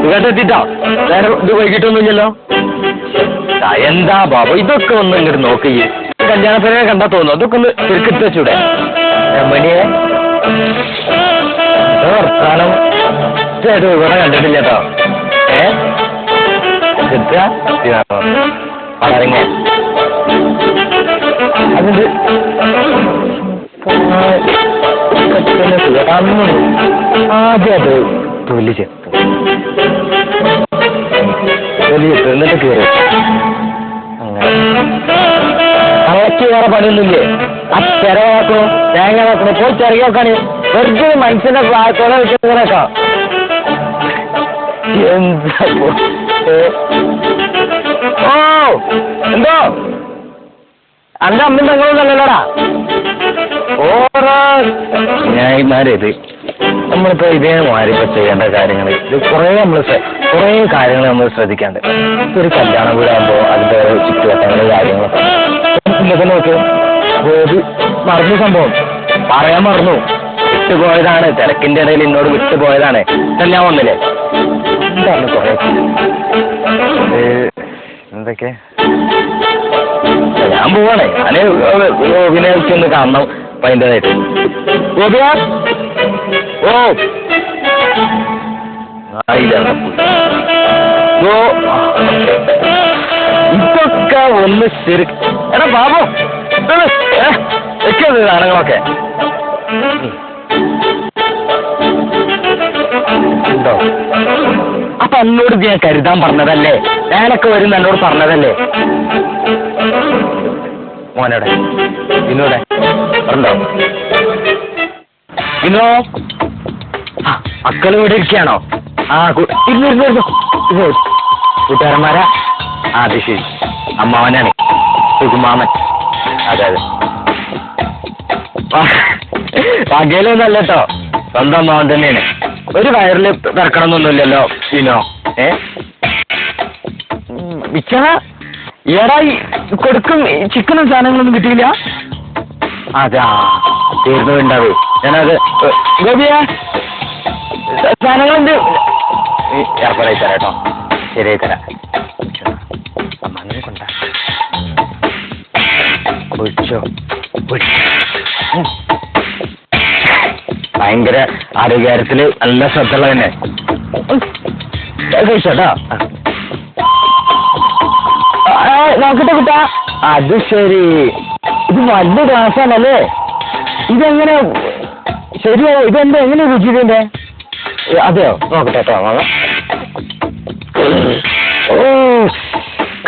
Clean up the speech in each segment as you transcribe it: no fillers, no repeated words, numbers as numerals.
സുഖത്തെത്തിട്ടോ വേറെ ഇത് വൈകിട്ടൊന്നുമില്ലല്ലോ. എന്താ ബാബു ഇതൊക്കെ ഒന്ന് ഇങ്ങോട്ട് നോക്കി കല്യാണപ്പേരെ കണ്ടാ തോന്നുന്നു. അതൊക്കെ ഒന്ന് ചുരുക്കിട്ട് വെച്ചൂടെ രമണിയെ വർത്താനം ഇവിടെ കണ്ടിട്ടില്ല കേട്ടോ. പറഞ്ഞ അതിന്റെ ആദ്യം അത് തൊലി ചേർത്തു എന്നിട്ട് കയറി അങ്ങനെ അവയ്ക്ക് വേറെ പണിയൊന്നുമില്ലേ. ആ ചിരവാക്കണോ തേങ്ങ വാക്കണോ പോയി ചെറിയ നോക്കാണ്. വെറുതെ മനുഷ്യന്റെ കൊല വെച്ചേക്കാം. എന്താ ഓ എന്തോ അന്റെ അമ്മ തങ്ങളൊന്നല്ലല്ലോടാ. ഓരോ ന്യായന്മാരേത് നമ്മളിപ്പോ ഇതേ മാറിപ്പോ ചെയ്യേണ്ട കാര്യങ്ങൾ ഇത് കുറേ കാര്യങ്ങൾ നമ്മൾ ശ്രദ്ധിക്കാണ്ട്. ഒരു കല്യാണം വീടാകുമ്പോ അതിന്റെ ചുറ്റുവട്ടങ്ങള് കാര്യങ്ങളൊക്കെ ഇതൊക്കെ നോക്ക്. മറന്നു സംഭവം പറയാൻ മറന്നു. വിട്ടുപോയതാണ്, തിരക്കിന്റെ ഇടയിൽ എന്നോട് വിട്ടുപോയതാണ്. ഞാൻ വന്നില്ലേ എന്താണ് കുറെ എന്തൊക്കെ ഞാൻ പോവാണേ. ഞാന് ഗോപിനെയൊന്ന് കാണണം അതിൻ്റെതായിട്ട്. ഗോപിയാ ഓ ഇതൊക്കെ ഒന്ന് ശരി. എടാ ബാബു വെക്കത് സാധനങ്ങളൊക്കെ ഉണ്ടോ? അപ്പൊ എന്നോട് ഞാൻ കരുതാൻ പറഞ്ഞതല്ലേ? ഞാനൊക്കെ വരും എന്നോട് പറഞ്ഞതല്ലേ? മോനോടെ ഇന്നോടെ ഉണ്ടോ? ഇന്നോ മക്കൾ ഇവിടെ ഇരിക്കുകയാണോ? ആ ഇരുന്നു കൂട്ടുകാരന്മാരാ. ആ അത് ശരി. അമ്മാവനാണ് സുകുമാമൻ. അതെ അതെ വകയിലൊന്നല്ല കേട്ടോ, സ്വന്തം അമ്മാവൻ തന്നെയാണ്. ഒരു വയറില് പിറക്കണമെന്നൊന്നുമില്ലല്ലോ ഇനോ. വിച്ചണ ഏടായി കൊടുക്കും ചിക്കനും സാധനങ്ങളൊന്നും കിട്ടിയില്ല. അതാ തീർന്നുണ്ടാവേ. ഞാനത് ഗോപിയ സാധനങ്ങളുണ്ട് ഏർപ്പാടായി തരാം കേട്ടോ. ശരിയായി തരാം. അമ്മ കൊണ്ട കുഴിച്ചോ. ഭയങ്കര ആരോഗ്യകാര്യത്തില് നല്ല ശ്രദ്ധ ഉള്ള തന്നെ കഴിച്ചോട്ടോ. നോക്കട്ടെ കുട്ടാ. അത് ശരി, ഇത് വലിയ ഗ്ലാസ്സാണല്ലേ. ഇതെങ്ങനെ ശരിയായോ? ഇതെന്താ എങ്ങനെ രുചി ഇതിന്റെ? അതെയോ? നോക്കട്ടെ കേട്ടോ. ഓ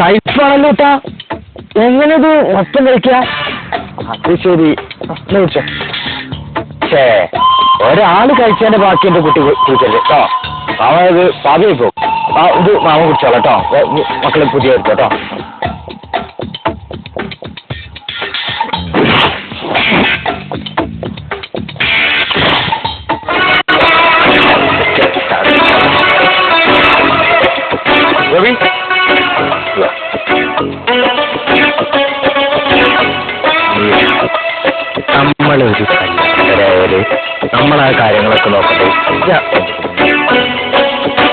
കഴിപ്പാണല്ലോ കുട്ടാ. എങ്ങനെ ഇത് മൊത്തം കഴിക്ക? അത് ശരി. കഴിച്ചോ. ഛേ ഒരാള് കഴിച്ചതിന്റെ ബാക്കി എന്റെ കുട്ടി കുടിച്ചല്ലേ കേട്ടോ. മാമ ഇത് പാകമായി പോകും. ഇത് മാമ കുടിച്ചോളാം കേട്ടോ. മക്കളെ പുതിയ എടുത്തോട്ടോ. ഗോപി നമ്മളൊരു കല്യാണക്കാരായാല് നമ്മളാ കാര്യങ്ങളൊക്കെ നോക്കട്ടെ.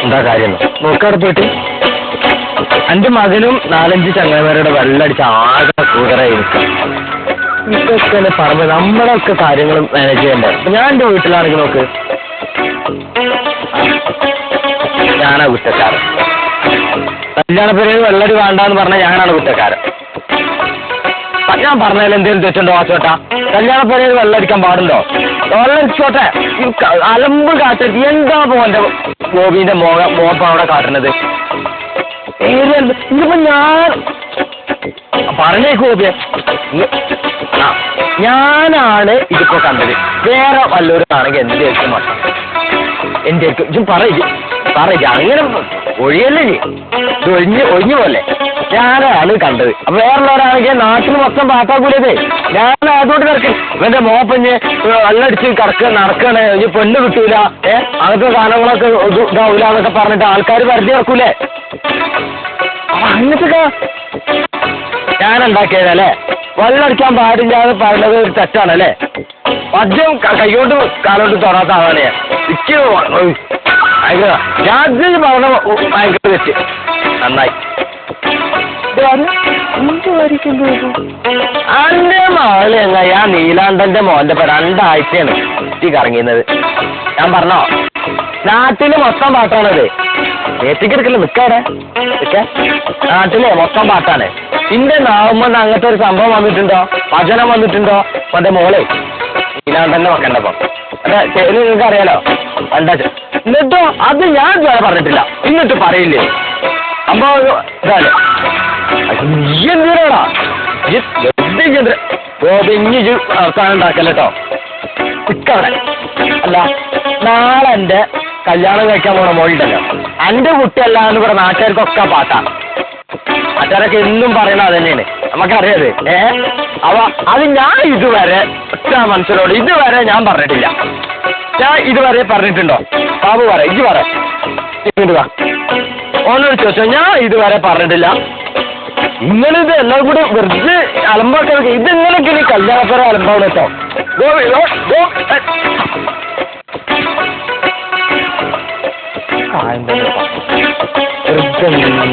എന്താ കാര്യം നോക്കാടെ പോയിട്ട് എന്റെ മകനും 4-5 ചങ്ങായിമാരുടെ വെള്ളടിച്ച് ആകെ കൂതറായിരിക്കും. ഇതൊക്കെ പറഞ്ഞ നമ്മളൊക്കെ കാര്യങ്ങളും മാനേജ് ചെയ്യണ്ടേ. ഞാൻ എന്റെ വീട്ടിലാണെങ്കിൽ നോക്ക്, ഞാനാ കുറ്റക്കാരൻ. കല്യാണപ്പേര് വെള്ളടി വേണ്ടാന്ന് പറഞ്ഞാൽ ഞാനാണ് കുറ്റക്കാരൻ. ഞാൻ പറഞ്ഞാൽ എന്തെങ്കിലും തെറ്റുണ്ടോ ആച്ചോട്ടാ? കല്യാണപ്പേര് വെള്ളടിക്കാൻ പാടുണ്ടോ? വെള്ളടിച്ചോട്ടെ. അലമ്പ് കാട്ടരുത്. എന്താ മോന്റെ ഗോപിന്റെ മോപ്പ അവിടെ കാട്ടുന്നത്? ഇതിപ്പോ ഞാൻ പറഞ്ഞേക്ക് ഗോപിയെ, ഞാനാണ് ഇതിപ്പോ കണ്ടത്. വേറെ വല്ലവരാണെങ്കിൽ എന്റെയൊക്കെ മട്ടം എന്റെയൊക്കെ പറയ അങ്ങനെ ഒഴിയല്ലേ ഇത് ഒഴിഞ്ഞു പോലെ. ഞാനാണ് കണ്ടത്. അപ്പൊ വേറുള്ളവരാണെങ്കിൽ നാട്ടിൽ മൊത്തം പാട്ടാക്കൂലേ. ഞാൻ അതുകൊണ്ട് കിടക്കും. ഇവന്റെ മോപ്പഞ്ഞ് വെള്ളടിച്ച് നടക്കണേ, ഇനി പെണ്ണ് കിട്ടൂല, അങ്ങനത്തെ സാധനങ്ങളൊക്കെ ഇതാവൂല എന്നൊക്കെ പറഞ്ഞിട്ട് ആൾക്കാർ പരിധി നടക്കൂലേ. അപ്പൊ അങ്ങനത്തെ ഞാനുണ്ടാക്കിയതല്ലേ. വെള്ളടിക്കാൻ പാടില്ലാതെ പറഞ്ഞത് ഒരു തെറ്റാണല്ലേ. മദ്യം കൈകൊണ്ട് കാലോട്ട് തൊടാത്ത ആളാണ് ഞാൻ. ഭയങ്കര ഞാൻ പറഞ്ഞ ഭയങ്കര തെറ്റ്. നന്നായി. അന്റെ മകള് എങ്ങ ആ നീലാണ്ടന്റെ മോന്റെ 2 ആഴ്ചയാണ് ചുറ്റി കറങ്ങിയത്. ഞാൻ പറഞ്ഞോ നാട്ടില് മൊത്തം പാട്ടാണത്. ഏത്തിക്കെടുക്കല് നിക്കാടെ നാട്ടിലെ മൊത്തം പാട്ടാണ്. ഇന്റെ നാവുമ്പോ അങ്ങനത്തെ ഒരു സംഭവം വന്നിട്ടുണ്ടോ? വചനം വന്നിട്ടുണ്ടോ? മറ്റേ മോളെ നീലാണ്ടന്റെ മക്കണ്ടപ്പം അതെ നിങ്ങൾക്ക് അറിയാലോ. എന്നിട്ടോ അത് ഞാൻ ഇതുവരെ പറഞ്ഞിട്ടില്ല. എന്നിട്ട് പറയില്ലേ അമ്പോ ഇതാണ് എന്തിനാടാ ഗോപിഞ്ഞ് അവസാനം ഉണ്ടാക്കല്ലോ ഇക്കവിടെ. അല്ല നാളെ എന്റെ കല്യാണം കഴിക്കാൻ പോണ മോളുണ്ടല്ലോ, എന്റെ കുട്ടിയല്ല എന്ന് പറഞ്ഞ നാട്ടുകാർക്കൊക്കെ പാട്ടാ. നാട്ടുകാരൊക്കെ എന്നും പറയണ അത് തന്നെയാണ്, നമുക്കറിയാത്. അവ അത് ഞാൻ ഇതുവരെ ഒറ്റ മനുഷ്യരോട് ഇതുവരെ ഞാൻ പറഞ്ഞിട്ടില്ല. ഞാൻ ഇതുവരെ പറഞ്ഞിട്ടുണ്ടോ? ബാബു പറ, ഇജ്ജ് പറ, ഓനോട് ചോദിച്ചോ. ഞാൻ ഇതുവരെ പറഞ്ഞിട്ടില്ല. ഇങ്ങനെ ഇത് എല്ലാം കൂടി വെറുതെ അലമ്പാക്കാൻ ഇതെങ്ങനെയൊക്കെ ഈ കല്യാണപ്പുര അലമ്പാണ് കേട്ടോ.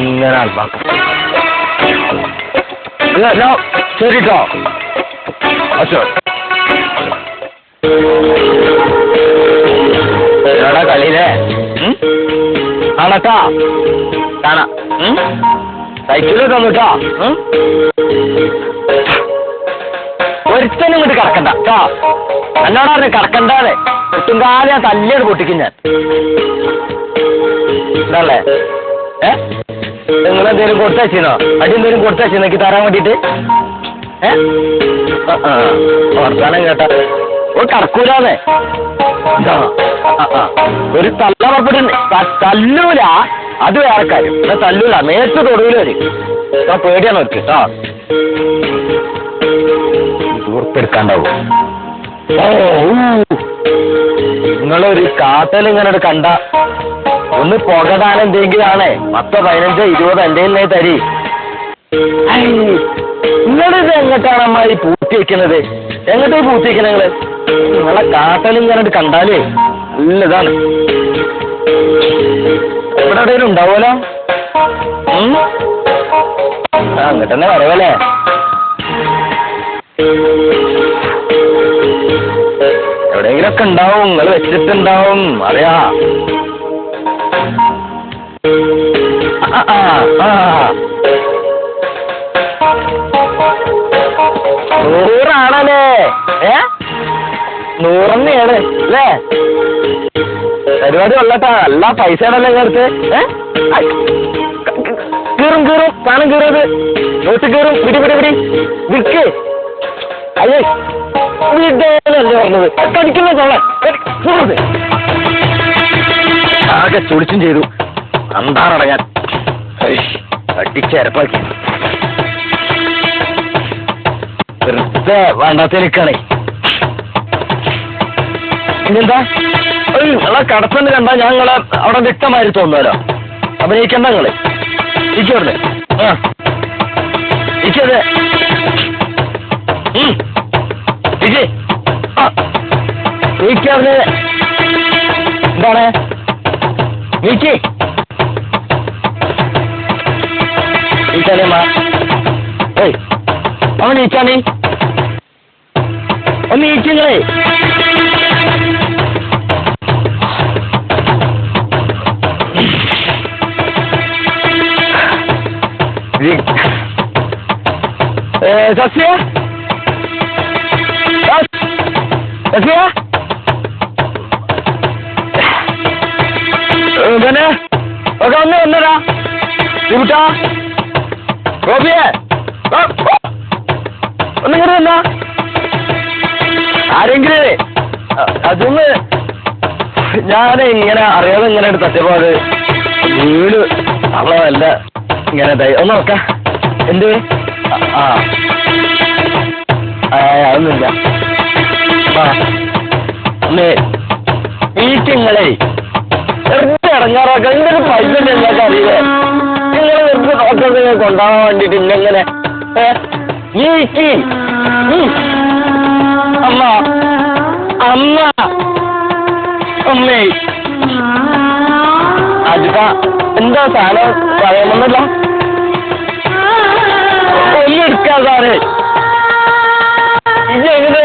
ഇങ്ങനെ അലമ്പാക്കും. ശരിട്ടോ അച്ഛോ എടാ കളിയിലേ ആണട്ടാ കാണാ സൈക്കിള് തന്നുട്ടാ. ഒരുത്തനും ഇങ്ങോട്ട് കിടക്കണ്ട കേട്ടോ. എന്നോട് പറഞ്ഞു കിടക്കണ്ടാതെ ഒട്ടും കാലം ഞാൻ തല്ലിയത് പൊട്ടിക്കും ഞാൻ. ഇതല്ലേ നിങ്ങളെന്തേലും കൊടുത്തയച്ചോ? അടി എന്തേലും കൊടുത്തയച്ചോ എനിക്ക് തരാൻ വേണ്ടിട്ട്? വർത്താനം കേട്ടാ കടക്കൂലാന്നേ. ഒരു തല്ല പുറപ്പെട്ടുണ്ട്. തല്ലൂല അത് വേറെ കാര്യം. എന്നാ തല്ലൂല മേത്ത് തൊടൂല വരും. പേടിയാണ് അവർക്ക് കേട്ടോ. തീർപ്പെടുക്കാണ്ടാവും. നിങ്ങളൊരു കാത്തൽ ഇങ്ങനെ കണ്ട ഒന്ന് പുകടാൻ എന്തെങ്കിലും ആണേ 10, 15, 20 എന്റെ തരി. നിങ്ങളിത് എങ്ങോട്ടാണ് അമ്മ ഈ പൂത്തി വെക്കുന്നത്? എങ്ങോട്ടാ ഈ പൂത്തി വെക്കണ നിങ്ങള്? നിങ്ങളെ കാത്തൽ ഇങ്ങനെ കണ്ടാലേ നല്ലതാണ്. എവിടെ എവിടെയും ഉണ്ടാവുമല്ലോ. അങ്ങോട്ട് തന്നെ വരവല്ലേ. എവിടെയെങ്കിലൊക്കെ ഉണ്ടാവും. നിങ്ങൾ വെച്ചിട്ടുണ്ടാവും, അറിയാ. നൂറാണല്ലേ? 100 അല്ലേ? പരിപാടി കൊള്ളട്ടാ. എല്ലാ പൈസ ആണല്ലോ ഇങ്ങടുത്ത്. കീറും സാധനം കീറത് നോട്ട് കീറും. പിടി വിൽക്ക്. അയ്യേ വീട്ടല്ലേ പറഞ്ഞത്. കടിക്കുന്ന തൊള്ള ആകെ ചൊടിച്ചും ചെയ്തു. അന്താറടങ്ങാൻ അടിച്ചരപ്പാക്കി വെറുതെ വേണ്ടാത്തനിക്കാണേ. ഇനിയെന്താ നിങ്ങളെ കടപ്പെന്ന് കണ്ടാ ഞങ്ങളെ അവിടെ വ്യക്തമായി തോന്നുമല്ലോ. അഭിനയിക്കണ്ട നിങ്ങള്. ഇരിക്കവിടെ ഇരിക്കത് ഇരിക്കവിടെ എന്താണ് നീക്കി ഈച്ചാനേമാ. ഏയ് അവൻ ഈച്ചാനേ ഒന്ന് ഈച്ചങ്ങളെ. സസ്യ സസ്യ പിന്നെ ഒക്കെ ഒന്ന് വന്നടാ കൂട്ടാ ഗോപിയെ ഒന്നിങ്ങനെ വന്ന ആരെങ്കിലും അതൊന്ന് ഞാൻ ഇങ്ങനെ അറിയാതെ ഇങ്ങനെ തട്ടിയപ്പോ അത് വീട് അവളല്ല ഇങ്ങനെ ഒന്ന് നോക്കാം. എന്ത് അതൊന്നുമില്ല. മീറ്റിങ്ങളെ വെറുതെ ഇറങ്ങാറൊക്കെ എന്തൊരു പൈസ ഞങ്ങൾക്ക് അറിയില്ലേ. നിങ്ങൾ വെറുതെ ഡോക്ടറെ കൊണ്ടുപോകാൻ വേണ്ടിട്ട് ഇന്നെങ്ങനെ നീക്കി അമ്മ അമ്മേ എന്താ സാധനം പറയാമെന്നല്ല ഒന്നെടുക്കാ സാറേ ഇത് എങ്ങനെ